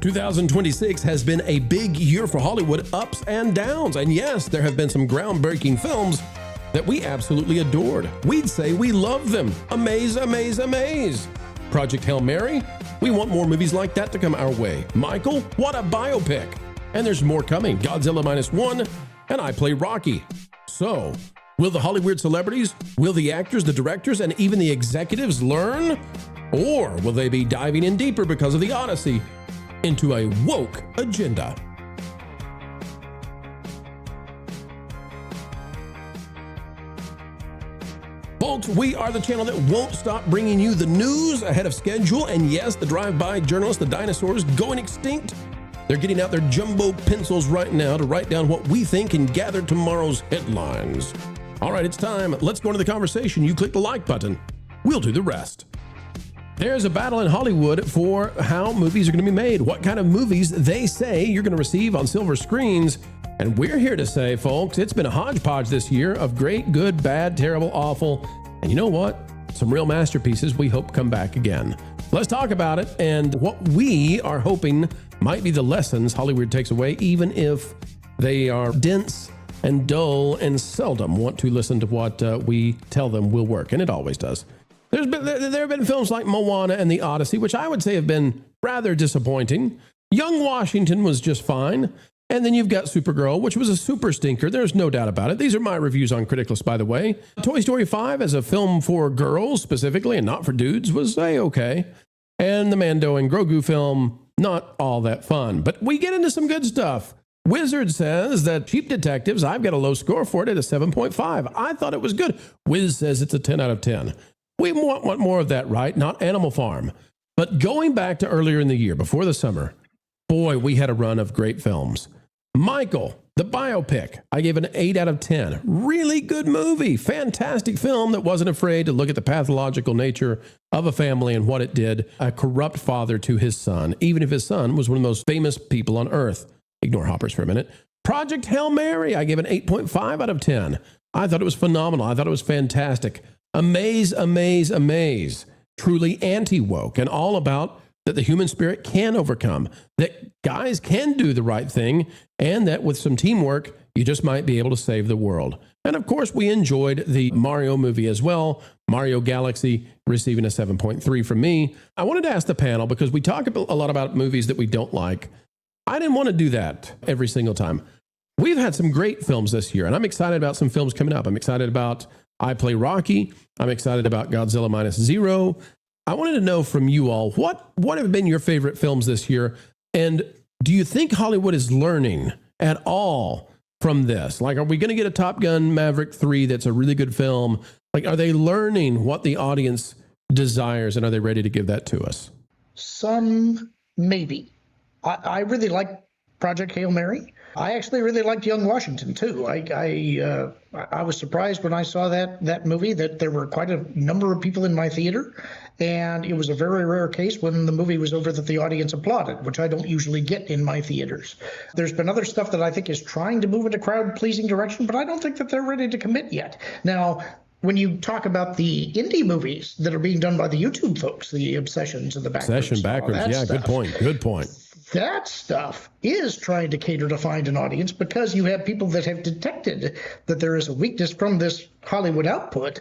2026 has been a big year for Hollywood, ups and downs. And yes, there have been some groundbreaking films that we absolutely adored. We'd say we love them. Amaze, amaze, amaze. Project Hail Mary? We want more movies like that to come our way. Michael? What a biopic. And there's more coming. Godzilla -1, and I Play Rocky. So, will the Hollywood celebrities, will the actors, the directors, and even the executives learn? Or will they be diving in deeper because of the Odyssey into a woke agenda? Folks, we are the channel that won't stop bringing you the news ahead of schedule. And yes, the drive-by journalists, the dinosaurs going extinct, they're getting out their jumbo pencils right now to write down what we think and gather tomorrow's headlines. All right, it's time. Let's go into the conversation. You click the like button. We'll do the rest. There's a battle in Hollywood for how movies are going to be made, what kind of movies they say you're going to receive on silver screens. And we're here to say, folks, it's been a hodgepodge this year of great, good, bad, terrible, awful. And you know what? Some real masterpieces we hope come back again. Let's talk about it and what we are hoping might be the lessons Hollywood takes away, even if they are dense and dull and seldom want to listen to what we tell them will work. And it always does. There have been films like Moana and The Odyssey, which I would say have been rather disappointing. Young Washington was just fine. And then you've got Supergirl, which was a super stinker. There's no doubt about it. These are my reviews on Criticlist, by the way. Toy Story 5 as a film for girls specifically and not for dudes was okay. And the Mando and Grogu film, not all that fun. But we get into some good stuff. Wizard says that Cheap Detectives, I've got a low score for it at a 7.5. I thought it was good. Wiz says it's a 10 out of 10. We want more of that, right? Not Animal Farm. But going back to earlier in the year, before the summer, boy, we had a run of great films. Michael, the biopic, I gave an 8 out of 10. Really good movie. Fantastic film that wasn't afraid to look at the pathological nature of a family and what it did. A corrupt father to his son, even if his son was one of the most famous people on earth. Ignore Hoppers for a minute. Project Hail Mary, I gave an 8.5 out of 10. I thought it was phenomenal. I thought it was fantastic. Amaze, amaze, amaze. Truly anti-woke and all about that the human spirit can overcome, that guys can do the right thing, and that with some teamwork, you just might be able to save the world. And of course, we enjoyed the Mario movie as well. Mario Galaxy receiving a 7.3 from me. I wanted to ask the panel, because we talk a lot about movies that we don't like. I didn't want to do that every single time. We've had some great films this year, and I'm excited about some films coming up. I'm excited about I Play Rocky. I'm excited about Godzilla -0. I wanted to know from you all, what have been your favorite films this year? And do you think Hollywood is learning at all from this? Like, are we going to get a Top Gun Maverick 3 that's a really good film? Like, are they learning what the audience desires, and are they ready to give that to us? Some, maybe. I really like Project Hail Mary. I actually really liked Young Washington too. I was surprised when I saw that movie that there were quite a number of people in my theater, and it was a very rare case when the movie was over that the audience applauded, which I don't usually get in my theaters. There's been other stuff that I think is trying to move in a crowd-pleasing direction, but I don't think that they're ready to commit yet. Now, when you talk about the indie movies that are being done by the YouTube folks, the Obsessions and the Backwards. Obsession Backwards, yeah, stuff, good point. That stuff is trying to cater to find an audience, because you have people that have detected that there is a weakness from this Hollywood output,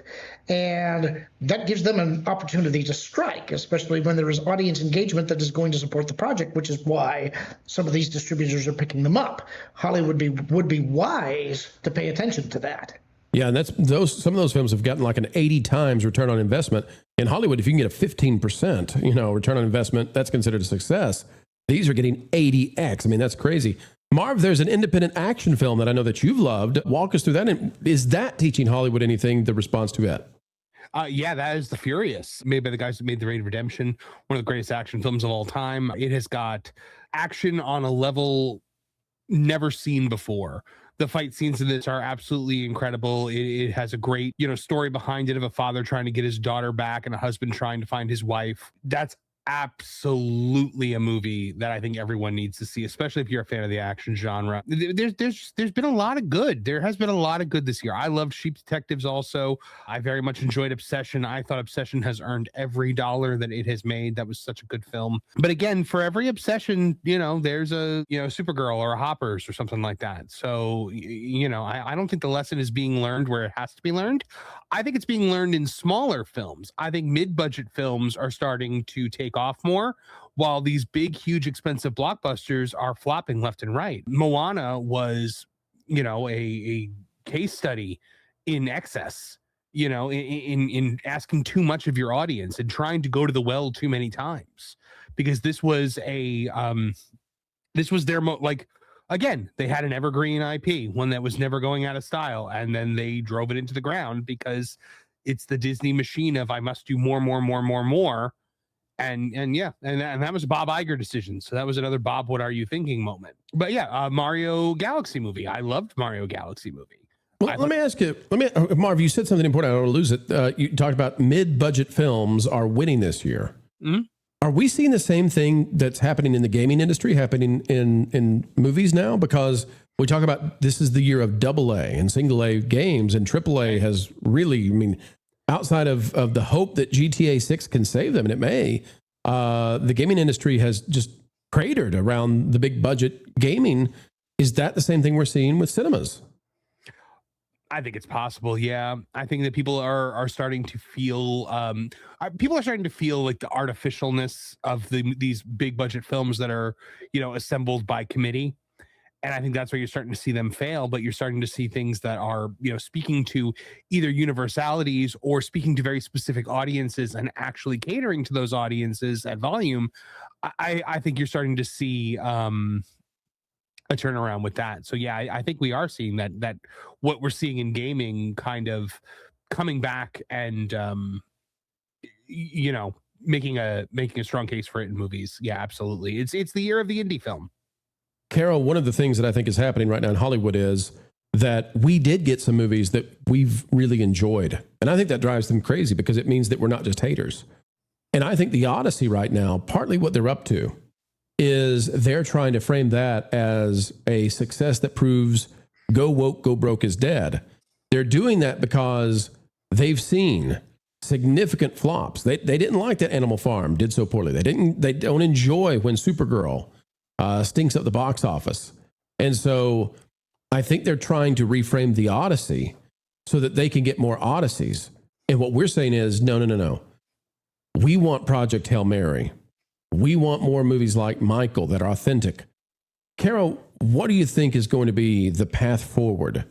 and that gives them an opportunity to strike, especially when there is audience engagement that is going to support the project, which is why some of these distributors are picking them up. Hollywood would be wise to pay attention to that. Yeah, and some of those films have gotten like an 80 times return on investment. In Hollywood, if you can get a 15%, return on investment, that's considered a success. These are getting 80x. I mean, that's crazy. Marv, there's an independent action film that I know that you've loved. Walk us through that. And is that teaching Hollywood anything, the response to it? Yeah, that is The Furious, made by the guys who made The Raid Redemption, one of the greatest action films of all time. It has got action on a level never seen before. The fight scenes in this are absolutely incredible. It has a great, story behind it of a father trying to get his daughter back and a husband trying to find his wife. That's absolutely a movie that I think everyone needs to see, especially if you're a fan of the action genre. There's been a lot of good. There has been a lot of good this year. I loved Sheep Detectives also. I very much enjoyed Obsession. I thought Obsession has earned every dollar that it has made. That was such a good film. But again, for every Obsession, there's a Supergirl or a Hoppers or something like that. So I don't think the lesson is being learned where it has to be learned. I think it's being learned in smaller films. I think mid-budget films are starting to take off more, while these big, huge, expensive blockbusters are flopping left and right. Moana was, a case study in excess, in asking too much of your audience and trying to go to the well too many times, because this was their again, they had an evergreen IP, one that was never going out of style, and then they drove it into the ground because it's the Disney machine of I must do more. And that was a Bob Iger decision. So that was another Bob, what are you thinking moment. But yeah, Mario Galaxy movie. I loved Mario Galaxy movie. Well, let me ask you, Marv, you said something important. I don't want to lose it. You talked about mid-budget films are winning this year. Mm-hmm. Are we seeing the same thing that's happening in the gaming industry, happening in movies now? Because we talk about this is the year of AA and single A games, and AAA has really, outside of the hope that GTA 6 can save them, and it may, the gaming industry has just cratered around the big budget gaming. Is that the same thing we're seeing with cinemas? I think it's possible. Yeah. I think that people are starting to feel, like the artificialness of these big budget films that are, assembled by committee. And I think that's where you're starting to see them fail, but you're starting to see things that are, speaking to either universalities or speaking to very specific audiences and actually catering to those audiences at volume. I think you're starting to see, a turnaround with that. So yeah, I think we are seeing that what we're seeing in gaming kind of coming back and making a strong case for it in movies. Yeah, absolutely. It's the year of the indie film. Carol, one of the things that I think is happening right now in Hollywood is that we did get some movies that we've really enjoyed. And I think that drives them crazy because it means that we're not just haters. And I think the Odyssey right now, partly what they're up to is they're trying to frame that as a success that proves go woke, go broke is dead. They're doing that because they've seen significant flops. They didn't like that Animal Farm did so poorly. They don't enjoy when Supergirl stinks up the box office. And so I think they're trying to reframe the Odyssey so that they can get more Odysseys. And what we're saying is, no. We want Project Hail Mary. We want more movies like Michael that are authentic. Carol, what do you think is going to be the path forward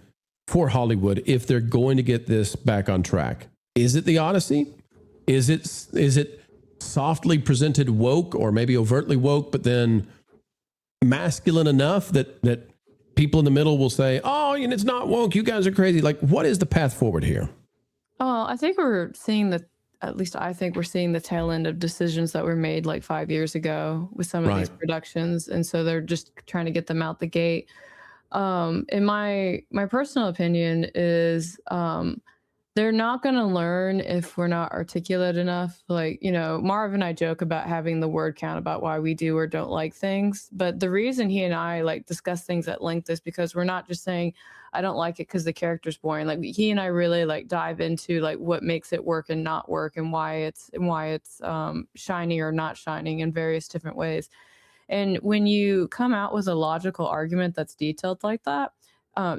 for Hollywood if they're going to get this back on track? Is it the Odyssey? Is it softly presented woke or maybe overtly woke, but then masculine enough that people in the middle will say, oh, it's not woke. You guys are crazy. Like, what is the path forward here? Well, I think we're seeing at least I think we're seeing the tail end of decisions that were made like 5 years ago with some of these productions. And so they're just trying to get them out the gate. In my personal opinion is they're not going to learn if we're not articulate enough. Like, Marvin and I joke about having the word count about why we do or don't like things. But the reason he and I discuss things at length is because we're not just saying, I don't like it because the character's boring. Like he and I really dive into what makes it work and not work and why it's shining or not shining in various different ways. And when you come out with a logical argument that's detailed like that,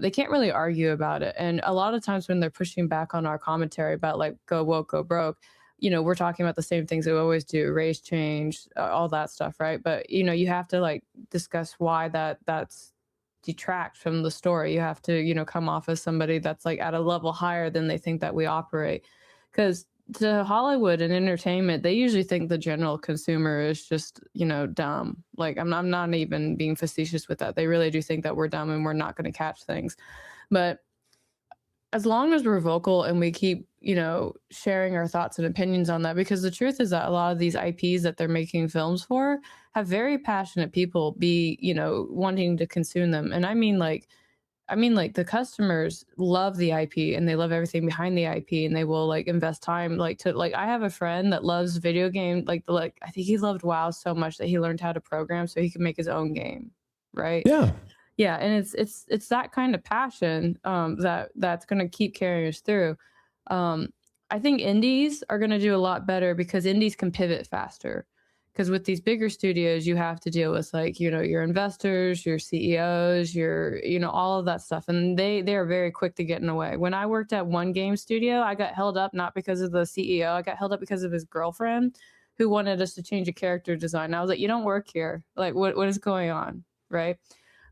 they can't really argue about it. And a lot of times when they're pushing back on our commentary about go woke, go broke, we're talking about the same things that we always do, race change, all that stuff, right? But, you have to discuss why that's detract from the story. You have to, come off as somebody that's at a level higher than they think that we operate. Because to Hollywood and entertainment, they usually think the general consumer is just, dumb. I'm not even being facetious with that. They really do think that we're dumb and we're not going to catch things. But as long as we're vocal and we keep, sharing our thoughts and opinions on that, because the truth is that a lot of these IPs that they're making films for have very passionate people wanting to consume them. And I mean, I mean, like the customers love the IP and they love everything behind the IP, and they will like invest time like to like. I have a friend that loves video game, like I think he loved WoW so much that he learned how to program so he could make his own game, right? Yeah, and it's that kind of passion that's going to keep carrying us through. I think indies are going to do a lot better because indies can pivot faster. Because with these bigger studios, you have to deal with like, you know, your investors, your CEOs, your, you know, all of that stuff. And they are very quick to get in the way. When I worked at one game studio, I got held up not because of the CEO. I got held up because of his girlfriend who wanted us to change a character design. I was like, you don't work here. Like, what is going on? Right.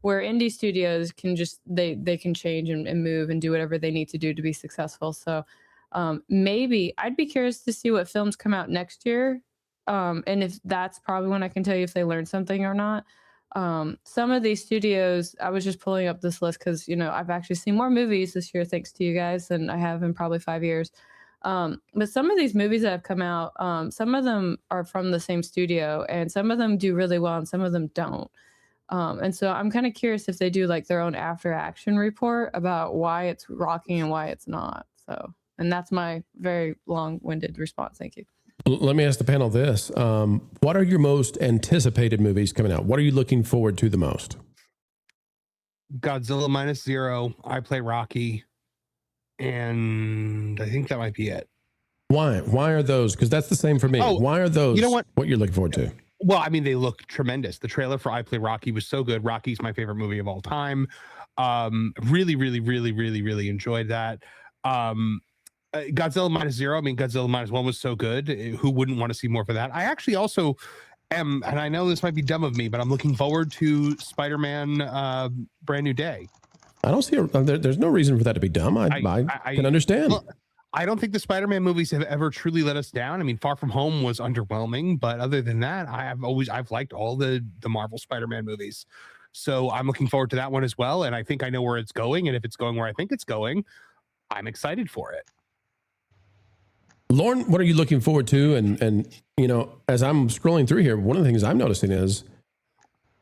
Where indie studios can just, they can change and move and do whatever they need to do to be successful. So maybe I'd be curious to see what films come out next year. And if that's probably when I can tell you if they learned something or not. Some of these studios, I was just pulling up this list because, you know, I've actually seen more movies this year, thanks to you guys, than I have in probably 5 years. But some of these movies that have come out, some of them are from the same studio and some of them do really well and some of them don't. And so I'm kind of curious if they do like their own after action report about why it's rocking and why it's not. So, and that's my very long-winded response. Thank you. Let me ask the panel this. What are your most anticipated movies coming out? What are you looking forward to the most? Godzilla -0, I Play Rocky, and I think that might be it. Why? Why are those? Because that's the same for me. Why are those? You know what you're looking forward to? Well, I mean, they look tremendous. The trailer for I Play Rocky was so good. Rocky's my favorite movie of all time. Really enjoyed that. Godzilla -0. I mean, Godzilla -1 was so good. Who wouldn't want to see more for that? I actually also am, and I know this might be dumb of me, but I'm looking forward to Spider-Man Brand New Day. I don't see there's no reason for that to be dumb. I can understand. Well, I don't think the Spider-Man movies have ever truly let us down. I mean, Far From Home was underwhelming, but other than that, I've liked all the Marvel Spider-Man movies. So I'm looking forward to that one as well. And I think I know where it's going. And if it's going where I think it's going, I'm excited for it. Lauren, what are you looking forward to? And you know, as I'm scrolling through here, one of the things I'm noticing is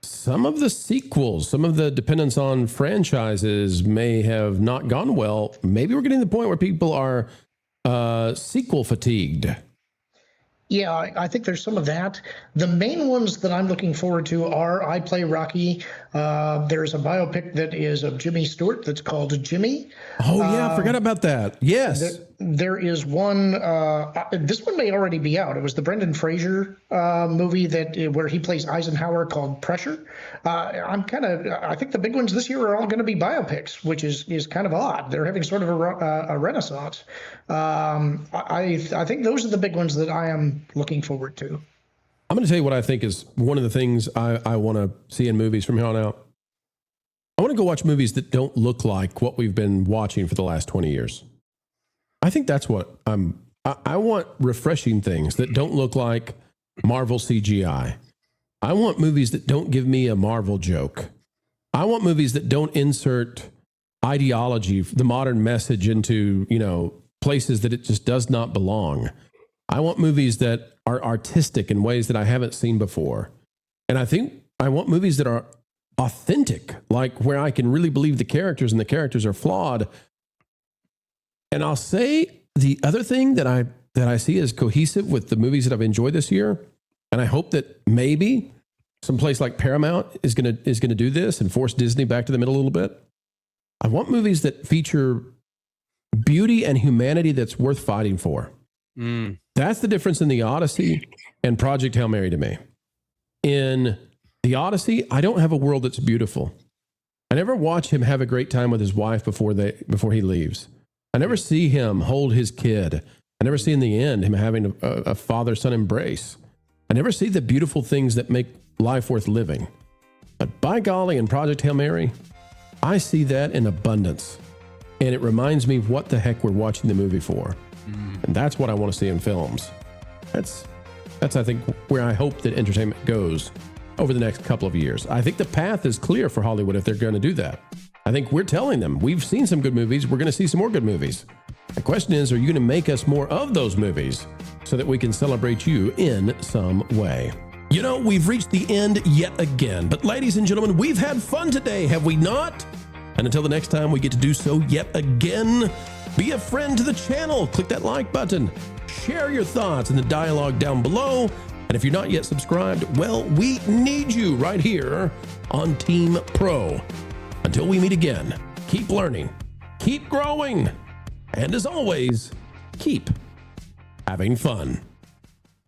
some of the sequels, some of the dependence on franchises may have not gone well. Maybe we're getting to the point where people are sequel fatigued. Yeah, I think there's some of that. The main ones that I'm looking forward to are I Play Rocky. There's a biopic that is of Jimmy Stewart that's called Jimmy. Oh, yeah, I forgot about that. Yes. There is one, this one may already be out. It was the Brendan Fraser movie where he plays Eisenhower called Pressure. I think the big ones this year are all going to be biopics, which is kind of odd. They're having sort of a renaissance. I think those are the big ones that I am looking forward to. I'm going to tell you what I think is one of the things I want to see in movies from here on out. I want to go watch movies that don't look like what we've been watching for the last 20 years. I think that's what I want refreshing things that don't look like Marvel CGI. I want movies that don't give me a Marvel joke. I want movies that don't insert ideology, the modern message into, you know, places that it just does not belong. I want movies that are artistic in ways that I haven't seen before. And I think I want movies that are authentic, like where I can really believe the characters and the characters are flawed. And I'll say the other thing that I see as cohesive with the movies that I've enjoyed this year, and I hope that maybe some place like Paramount is gonna do this and force Disney back to the middle a little bit. I want movies that feature beauty and humanity that's worth fighting for. That's the difference in The Odyssey and Project Hail Mary to me. In The Odyssey, I don't have a world that's beautiful. I never watch him have a great time with his wife before he leaves. I never see him hold his kid. I never see in the end him having a father-son embrace. I never see the beautiful things that make life worth living. But by golly, in Project Hail Mary, I see that in abundance. And it reminds me what the heck we're watching the movie for. And that's what I want to see in films. That's I think, where I hope that entertainment goes over the next couple of years. I think the path is clear for Hollywood if they're going to do that. I think we're telling them, we've seen some good movies, we're going to see some more good movies. The question is, are you going to make us more of those movies so that we can celebrate you in some way? You know, we've reached the end yet again, but ladies and gentlemen, we've had fun today, have we not? And until the next time we get to do so yet again, be a friend to the channel. Click that like button. Share your thoughts in the dialogue down below. And if you're not yet subscribed, well, we need you right here on Team Pro. Until we meet again, keep learning, keep growing, and as always, keep having fun.